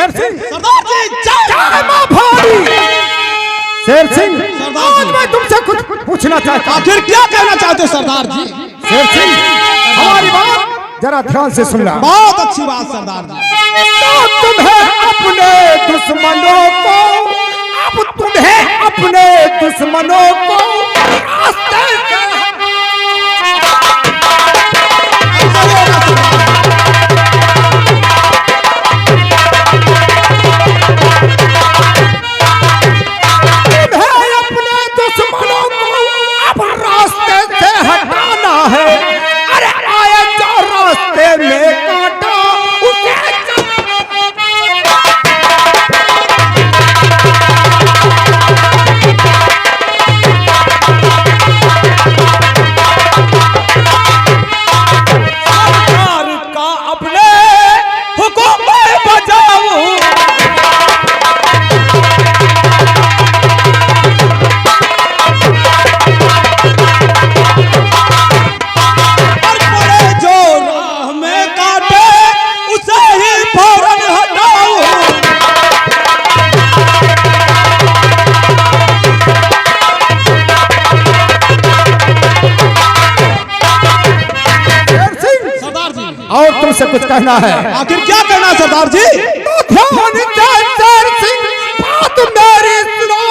शेर सिंह सरदार जी जय मां भवानी। शेर सिंह आज मैं तुमसे कुछ पूछना चाहता हूं। आखिर क्या कहना चाहते हो सरदार जी? शेर सिंह हमारी बात जरा ध्यान से सुनना। बहुत अच्छी बात सरदार जी। तो तुम्हें अपने दुश्मनों को अब तुम्हें अपने दुश्मनों को रास्ते और तुमसे कुछ कहना है। आखिर क्या कहना है सरदार जी? तो ध्यान शेर सिंह बात मेरी सुनो।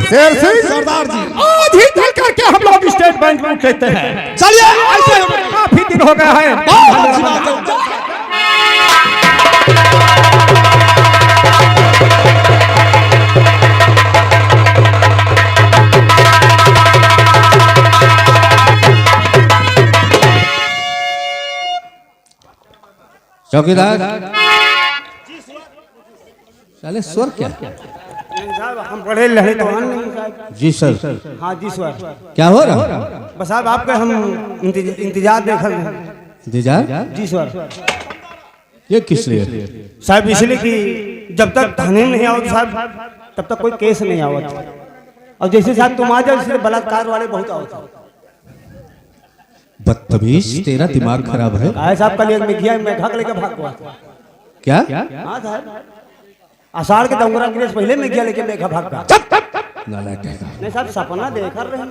शेर सिंह सरदार जी आज ही चल करके हम लोग स्टेट बैंक में कहते हैं। चलिए ऐसे काफी दिन हो गया है। चौकीदार साले स्वर क्या? हम पढ़े लड़े तो नहीं। जी सर। हाँ जी सर। क्या हो रहा? बस साहब आपके हम इंतजार देख रहे हैं। इंतजार? जी सर। ये किस लिए? साहब इसलिए कि जब तक थाने नहीं आओ साहब तब तक कोई केस नहीं आवत। और जैसे साहब तुम आ जाओ इसलिए बलात्कार वाले बहुत आवत। बदतमीज, तेरा दिमाग खराब है। आए साहब कल एक मेघिया में भाग लेके भाग हुआ। क्या? हाँ साहब आषाढ़ के दंगरा गिरेश पहले मेघिया लेके मेघा भाग गया। नहीं साहब सपना देख रहे हैं।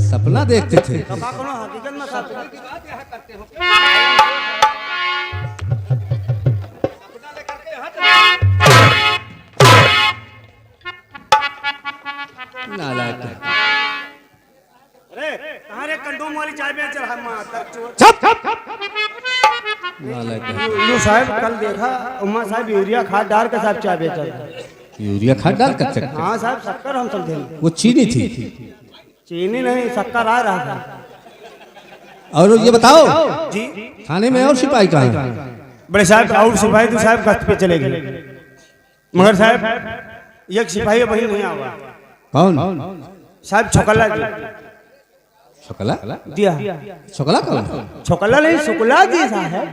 सपना देखते थे। हकीकत में साहब अरे कंडोम वाली चाय बेच रहा है। साहब कल देखा उमा साहब यूरिया खाद डाल के साहब चाय बेच रहा। यूरिया खाद डाल कर? हाँ साहब शक्कर हम समझे वो चीनी थी। चीनी नहीं शक्कर आ रहा था। और ये बताओ जी थाने में और सिपाही कहाँ है? बड़े साहब और सिपाही तो साहब गश्त पे चले गए मगर साहब एक सिपाही वही नहीं आवा। कौन? साहब छोकला जी। छोकला? दिया छोकला कौन? छोकला नहीं शुक्ला जी साहब।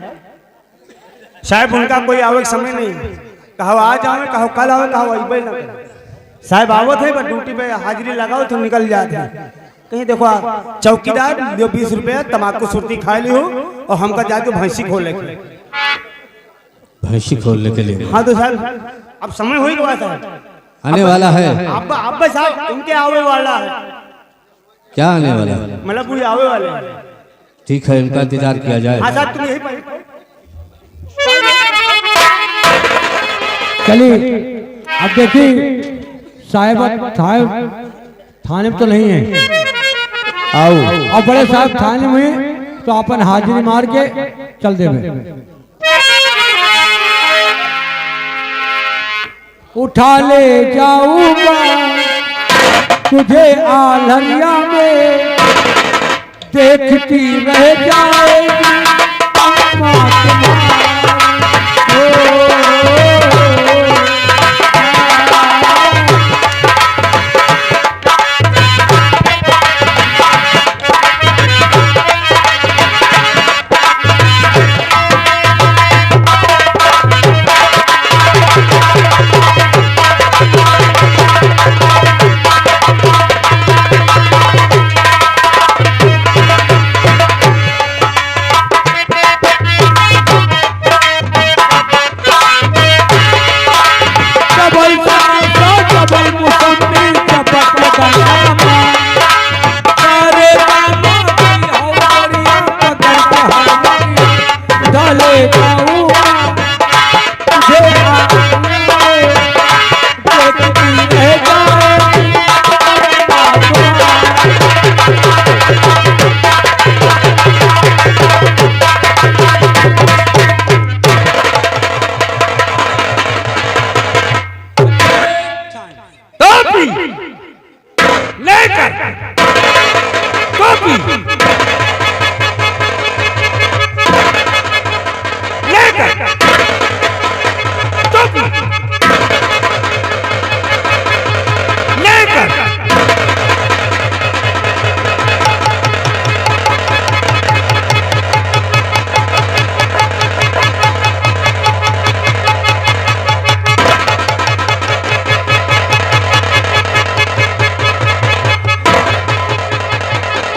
साहब उनका कोई आवे समय नहीं। कहो आज आवे कहो कल आवे कहो अइबे ना। साहब आवत है बस ड्यूटी पे हाजिरी लगाओ तो निकल जाते हैं। कहीं देखो चौकीदार जो 20 रुपया तमाकू सुर्ती खा ली हो और हमका जाके भैंसी खोले। भैंसी खोलने के लिए हाँ तो साहब अब समय हो ही गया साहब, आने वाला है। अब साहब उनके आवे वाला है, क्या आने वाला है? मतलब पूरी आवे वाले हैं। ठीक है, इनका इंतजार किया जाए। हाँ साहब तुम यही पर चलिए अब देखिए साहब थाने में तो नहीं है, आओ और बड़े साहब थाने में तो अपन हाजिरी मार के चल देवे। उठा ले जाऊंगा तुझे आलरिया में, देखती रह जाएगी अम्मा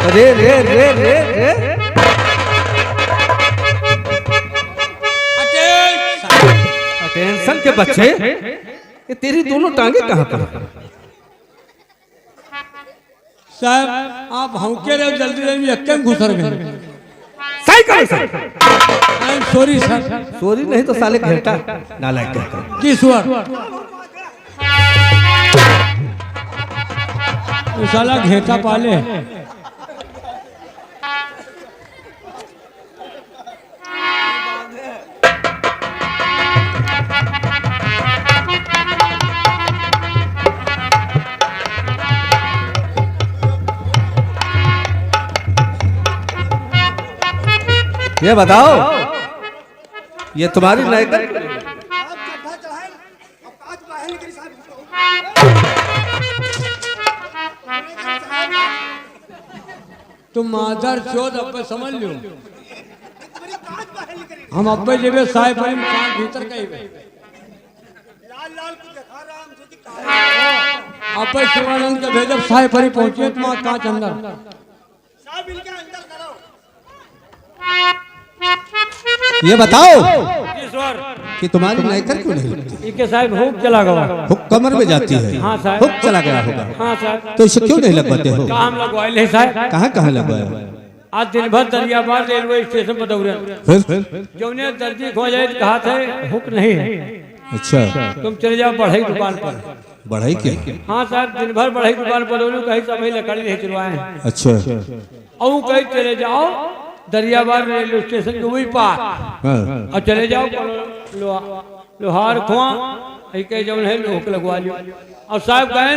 रे रे रे रे रे अटेंशन के बच्चे, ये तेरी दोनों टांगे कहाँ पर? साहब आप भौंके रहे जल्दी जल्दी यक्के में घुसर गए। सही करो sir. I am sorry sir. Sorry नहीं तो साले घंटा नालायक कहता। किस वर ये साला घेटा पाले। ये बताओ, ये तुम्हारी नायकन? तुम मादर चोद अब समझ लो, हम अब जेबे साहेब भीतर कहीं अब शिवानंद के भेजब साहेब भरी पहुंचे तुम कांच अंदर ये बताओ कि तुम्हारी नायकर क्यों नहीं लगती? इनके साहब हुक चला गया, हुक कमर में जाती है। हाँ साहब, हुक चला गया होगा। हाँ साहब, तो इसे क्यों नहीं लगवाते हो? काम लगवाए नहीं साहब। कहाँ कहाँ लगवाया? आज दिन भर दरियाबाद रेलवे स्टेशन पर दौड़े, फिर जौने दर्जी खो जाए कहा थे हुक नहीं है। अच्छा, तुम चले जाओ बढ़ई दुकान पर। बढ़ाई क्या? हाँ साहब, दिन भर बढ़ई दुकान पर दौड़ू, कहीं सब लकड़ी नहीं चलवाए। अच्छा, और कहीं चले जाओ दरियाबाद रेलवे स्टेशन के वही पार, और चले जाओ लोहार खुआ जौन है लोक लगवा लियो। और साहब गए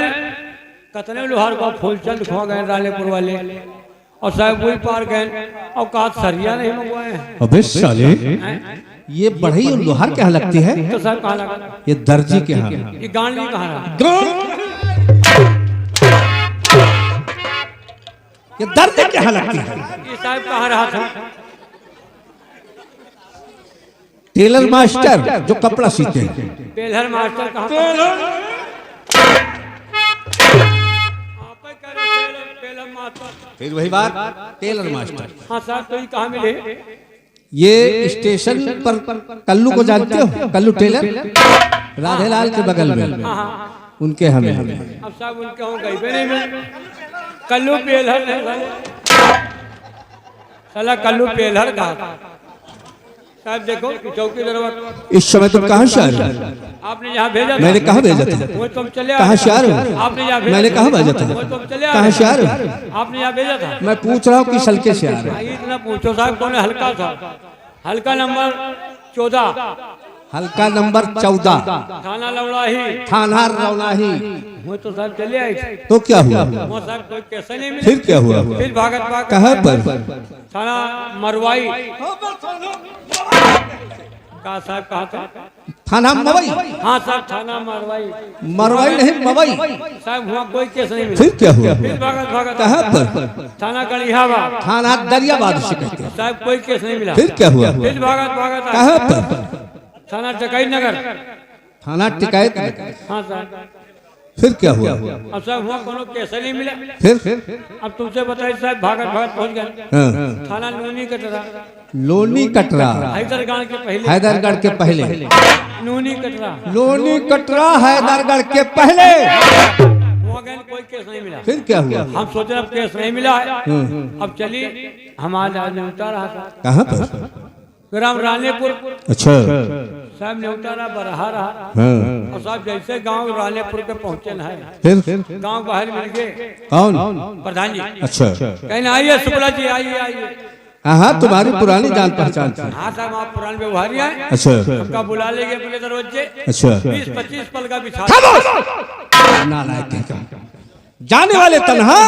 कतने लोहार को फूलचंद खुआ गए रालेपुर वाले, और साहब वही पार गए और कहा सरिया नहीं मंगवाए हैं। अबे साले, ये बढ़ई और लोहार क्या लगती है? तो साहब कहाँ लगा? ये दर्जी के यहाँ। ये गांधी कहाँ रहा? ये दर्जी के यहाँ लगती है। ये साहब कहाँ रहा था? टेलर मास्टर जो कपड़ा सीते हैं। टेलर मास्टर कहाँ? फिर वही बात, टेलर मास्टर। हाँ साहब, तो ये कहाँ मिले? ये स्टेशन पर कल्लू को जानते हो? कल्लू टेलर राधेलाल के बगल में, उनके हमें अब साहब उनके हो गई भी नहीं मिले। कल्लू पेलहर नहीं साला कल्लू पेलहर का साहब देखो चौकी दरबार। इस समय तुम कहाँ से आ रहे हो? आपने यहाँ भेजा था। मैंने कहाँ भेजा था? वो तुम चले कहाँ से आ रहे हो? आपने यहाँ भेजा मैंने कहाँ भेजा था? वो तुम चले कहाँ से आ रहे हो? आपने यहाँ भेजा था। मैं पूछ रहा हूँ किस हल्के से आ रहे हो? इतना पूछो साहब कौन हल्का था? हल्का नंबर 14, हल्का नंबर 14, थाना लौड़ाही। थाना रौनाही। वो तो साहब चले आए थे। तो क्या हुआ? वो साहब कोई कैसे नहीं मिले। फिर क्या हुआ? फिर भागत कहाँ पर? थाना मरवाई। कहा साहब कहाँ था? थाना मवई। हाँ साहब थाना मरवाई। मरवाई नहीं मवई। साहब वहाँ कोई केस नहीं मिला। फिर क्या हुआ? फिर भागत कहाँ पर? थाना गढ़ियाबाद। थाना दरियाबाद से कहते हैं। साहब कोई केस नहीं मिला। फिर क्या हुआ? फिर भागत कहाँ पर? थाना टिकाई नगर। थाना टिकायत। हाँ साहब। फिर क्या हुआ? अब साहब वहाँ कोनो केस नहीं मिला। फिर अब तुमसे बताइए साहब भागत पहुँच गए हाँ। थाना नूनी कटरा। लोनी कटरा हैदरगढ़ के पहले। हैदरगढ़ के पहले। नूनी कटरा। लोनी कटरा हैदरगढ़ के पहले। वहाँ गए कोई केस नहीं मिला। फिर क्या हुआ? हम सोचे अब केस नहीं मिला है। अब चलिए हमारे आज न्योता रहा था। कहाँ पर? ग्राम रानीपुर। अच्छा साहब न्योता रहा बरहा रहा। हाँ। और साहब जैसे गांव रानीपुर पे पहुंचे न है फिर गांव बाहर मिल गए। कौन? प्रधान जी। अच्छा कहना आइए शुक्ला जी आइए आइए। हाँ तुम्हारी पुरानी जान पहचान थी। हाँ साहब आप पुराने व्यवहारी हैं। अच्छा सबका बुला लेंगे अपने दरवाजे। अच्छा 20-25 पल का बिछा। नालायक है। जाने वाले तन्हा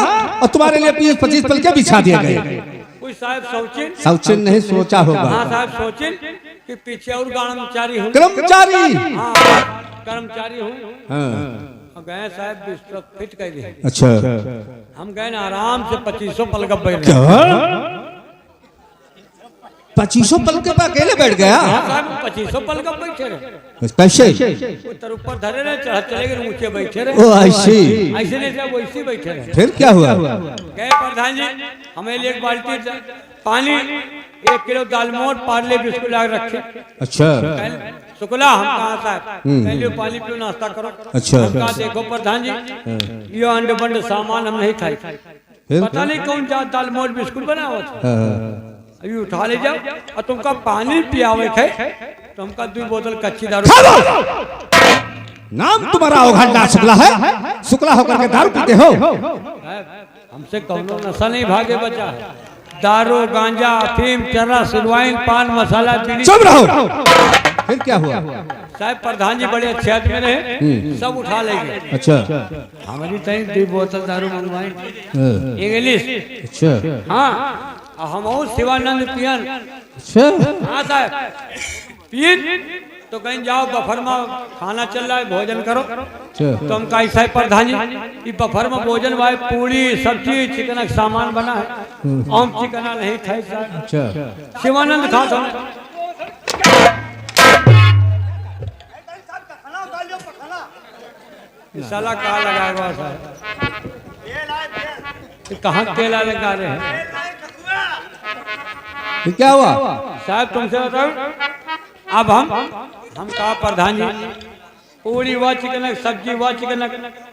और तुम्हारे लिए 20-25 पल के बिछा दिए गए। कोई साहब सोचिन। सौचिन नहीं सोचा होगा। हाँ साहब सोचिन कि पीछे और कर्मचारी हूँ। कर्मचारी। हाँ कर्मचारी हूँ। हाँ। गए साहब बिस्तर फिट कर दिए। अच्छा हम गए ना आराम से 2500 पल का बैठ क्या? 2500 पल के पास अकेले बैठ गया? साहब 2500 पल का बैठे रहे। कैसे? उतर ऊपर धरे रहे चले गए ऊंचे बैठे रहे। ओ ऐसे ऐसे नहीं साहब वैसे बैठे रहे। फिर क्या हुआ? गए प्रधान जी हमें एक बाल्टी पानी 1 किलो दालमोट पार्ले बिस्कुट ला रखे। अच्छा शुक्ला हम कहा साहब पहले पानी पियो नाश्ता करो। अच्छा कहा देखो प्रधान जी ये अंड बंड सामान हम नहीं खाए। पता नहीं कौन जात दालमोट बिस्कुट बना हुआ था। अभी उठा ले जाओ और तुमका पानी पियावे थे तुमका 2 बोतल कच्ची दारू। नाम तुम्हारा ओघंडा शुक्ला है? शुक्ला होकर के दारू पीते हो? हमसे कौनो नशा नहीं भागे बचा है। दारू गांजा अफीम चरस सिलवाइन पान मसाला बीड़ी। चुप रहो। फिर क्या हुआ? साहब प्रधान जी बड़े अच्छे आदमी रहे सब उठा लेंगे। अच्छा हमारी तई 2 बोतल दारू मंगवाई इंग्लिश। अच्छा हाँ हम और शिवानंद पियन। अच्छा हाँ साहब पियन तो कहीं जाओ बफर में खाना चल रहा है भोजन करो। तो हम कहा साहब प्रधान जी बफर में भोजन भाई पूरी सब्जी चिकन का सामान बना है हम चिकना नहीं खाए साहब। अच्छा शिवानंद खा था। साला कहाँ लगाएगा साहब? कहाँ केला लगा रहे हैं? फिर क्या हुआ? साहब तुमसे बताओ अब हम कहा प्रधान जी पूरी व चिकन सब्जी व चिकन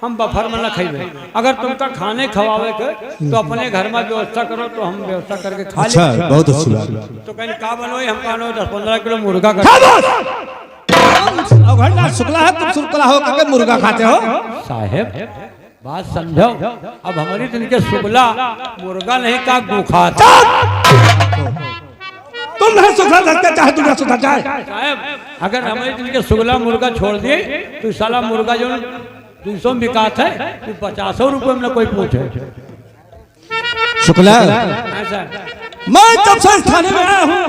हम बफर में न खाइबे। अगर तुमका खाने खवावे के तो अपने घर में व्यवस्था करो तो हम व्यवस्था करके खा ले। अच्छा बहुत अच्छी बात। तो कहीं का बनोई हम कहा 10-15 किलो मुर्गा कर। ओघंडा शुक्ला है तुम शुक्ला होकर के मुर्गा खाते हो? साहेब बात समझो अब हमारी जिनके शुक्ला मुर्गा नहीं का गुखा था। तुम नहीं सुधर सकते चाहे तुम्हें सुधर जाए। साहब अगर हमारे जिनके शुक्ला मुर्गा छोड़ दिए तो साला मुर्गा जो 200 में बिकात है तो 50 रुपए में कोई पूछे। शुक्ला ऐसा मैं जब से थाने में आया हूँ